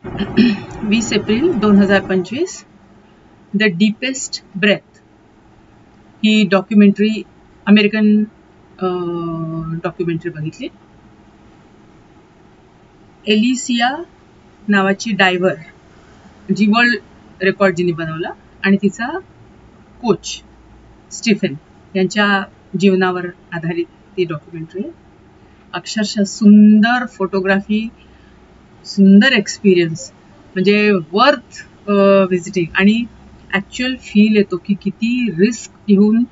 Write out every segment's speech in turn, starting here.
20 April 2025 the deepest breath ही documentary American documentary बघितली. Alessia नावाची डायव्हर जी वर्ल्ड रेकॉर्ड जिने बनवला आणि तिचा कोच स्टीफन यांच्या जीवनावर आधारित ती डॉक्युमेंटरी आहे. अक्षरशः सुंदर फोटोग्राफी, सुंदर एक्सपिरियन्स, म्हणजे वर्थ व्हिजिटिंग. आणि ॲक्च्युअल फील येतो की किती रिस्क घेऊन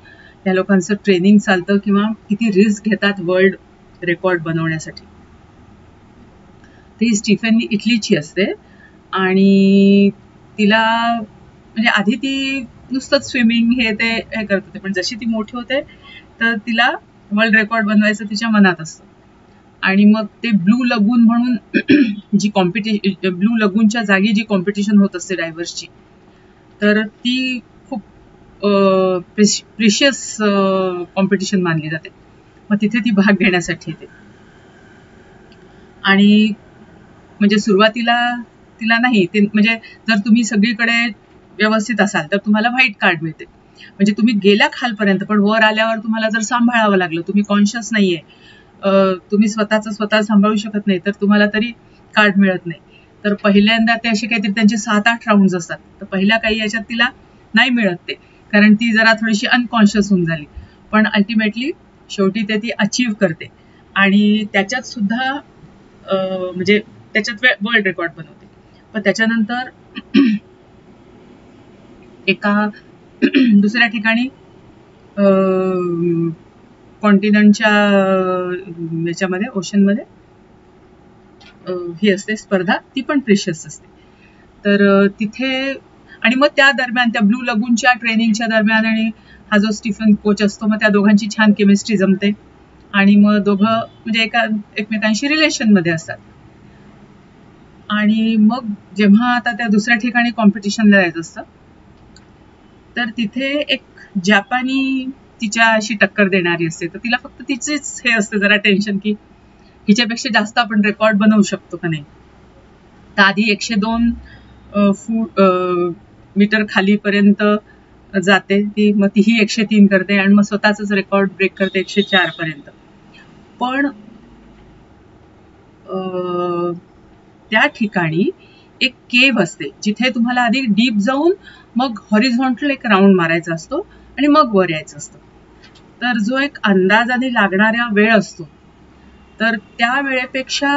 या लोकांचं ट्रेनिंग चालतं किंवा किती रिस्क घेतात वर्ल्ड रेकॉर्ड बनवण्यासाठी. ती स्टीफन इटलीची असते आणि तिला म्हणजे आधी ती नुसतंच स्विमिंग हे करत होते, पण जशी ती मोठी होते तर तिला वर्ल्ड रेकॉर्ड बनवायचं तिच्या मनात असतं. आणि मग ते ब्लू लगून म्हणून जी कॉम्पिटिशन, ब्लू लगूनच्या जागी जी कॉम्पिटिशन होत असते डायव्हर्सची, तर ती खूप प्रिशियस कॉम्पिटिशन मानली जाते. मग तिथे ती भाग घेण्यासाठी येते. आणि म्हणजे सुरुवातीला तिला नाही ते, म्हणजे जर तुम्ही सगळीकडे व्यवस्थित असाल तर तुम्हाला व्हाईट कार्ड मिळते. म्हणजे तुम्ही गेल्या खालपर्यंत, पण वर आल्यावर तुम्हाला जर सांभाळावं लागलं, तुम्ही कॉन्शियस नाहीये, तुम्ही स्वतः सांभाळू शकत नाही, तर तुम्हाला तरी कार्ड मिळत नाही. तर पहिल्यांदा ते असे काहीतरी त्यांचे 7-8 राऊंड असतात. तर पहिल्या काही याच्यात तिला नाही मिळत ते, कारण ती जरा थोडीशी अनकॉन्शियस होऊन झाली. पण अल्टिमेटली शेवटी ते ती अचीव्ह करते आणि त्याच्यात सुद्धा म्हणजे त्याच्यात वर्ल्ड रेकॉर्ड बनवते. पण त्याच्यानंतर एका दुसऱ्या ठिकाणी कॉन्टिनेंटच्या याच्यामध्ये, ओशनमध्ये ही असते स्पर्धा, ती पण प्रिशियस असते. तर तिथे आणि मग त्या दरम्यान, त्या ब्लू लगूनच्या ट्रेनिंगच्या दरम्यान आणि हा जो स्टीफन कोच असतो, मग त्या दोघांची छान केमिस्ट्री जमते आणि मग दोघं म्हणजे एकमेकांशी रिलेशनमध्ये असतात. आणि मग जेव्हा आता त्या दुसऱ्या ठिकाणी कॉम्पिटिशनला जायचं असतं, तर तिथे एक जपानी तिच्याशी टक्कर देणारी असते. तर तिला फक्त तिचेच हे असते जरा टेन्शन की हिच्यापेक्षा जास्त आपण रेकॉर्ड बनवू शकतो का नाही. तर आधी 102 मीटर खालीपर्यंत जाते ती, मग तीही 103 करते आणि मग स्वतःच रेकॉर्ड ब्रेक करते 104 पर्यंत. पण त्या ठिकाणी एक केव्ह असते जिथे तुम्हाला आधी डीप जाऊन मग हॉरिझॉन्टल एक राऊंड मारायचा असतो आणि मग वर यायचं असतं. तर जो एक अंदाजाने लागणारा वेळ असतो, तर त्या वेळेपेक्षा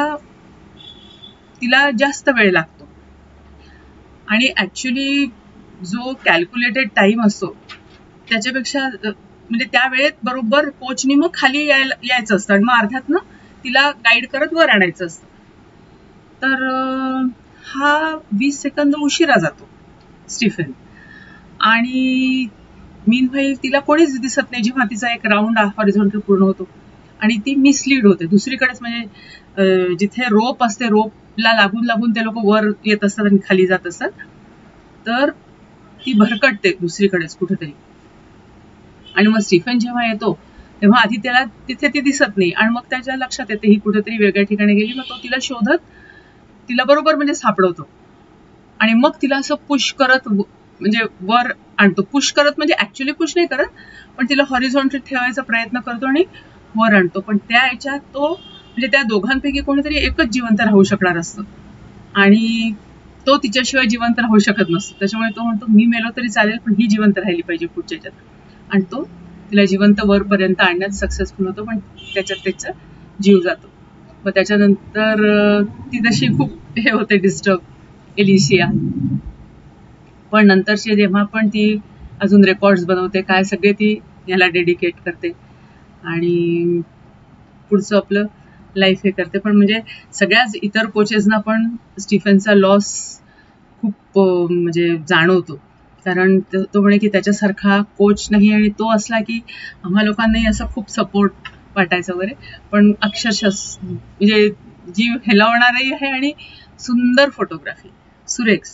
तिला जास्त वेळ लागतो. आणि ऍक्च्युली जो कॅल्क्युलेटेड टाइम असतो त्याच्यापेक्षा म्हणजे त्या वेळेत बरोबर कोचनी मग खाली यायचं असतं आणि मग अर्थात तिला गाईड करत वर आणायचं असतं. तर हा 20 सेकंद उशिरा जातो स्टीफन. आणि मीनव्हाईल तिला कोणीच दिसत नाही जेव्हा तिचा एक राऊंड हॉरिझॉन्टल पूर्ण होतो आणि ती मिसलीड होते दुसरीकडेच. म्हणजे जिथे रोप असते, रोपला लागून ते लोक वर येत असतात आणि खाली जात असतात, तर ती भरकटते दुसरीकडेच कुठेतरी. आणि मग स्टीफन जेव्हा येतो तेव्हा आधी त्याला तिथे ती दिसत नाही आणि मग त्याच्या लक्षात येते ही कुठेतरी वेगळ्या ठिकाणी गेली. मग तो तिला शोधत तिला बरोबर म्हणजे सापडवतो आणि मग तिला असं पुश करत म्हणजे वर आणतो. पुश करत म्हणजे ऍक्च्युली पुश नाही करत, पण तिला हॉरिझॉन्टल ठेवायचा प्रयत्न करतो आणि वर आणतो. पण त्या याच्यात तो म्हणजे त्या दोघांपैकी कोणीतरी एकच जिवंत राहू शकणार असतं आणि तो तिच्याशिवाय जिवंत राहू शकत नसतो. त्याच्यामुळे तो म्हणतो मी मेलो तरी चालेल, पण ही जिवंत राहिली पाहिजे पुढच्या याच्यात. आणि तो तिला जिवंत वरपर्यंत आणण्यात सक्सेसफुल होतो, पण त्याच्यात त्याचा जीव जातो. मग त्याच्यानंतर ती तशी खूप हे होते डिस्टर्ब, एलिशिया. पण नंतरचे जेव्हा पण ती अजून रेकॉर्ड्स बनवते काय सगळे ती याला डेडिकेट करते आणि पुढचं आपलं लाईफ हे करते. पण म्हणजे सगळ्याच इतर कोचेसना पण स्टीफनचा लॉस खूप म्हणजे जाणवतो, कारण तो म्हणे की त्याच्यासारखा कोच नाही आणि तो असला की आम्हा लोकांनाही असं खूप सपोर्ट वाटायचं वगैरे. पण अक्षरशः म्हणजे जीव हेलावणारही आहे आणि सुंदर फोटोग्राफी, सुरेख.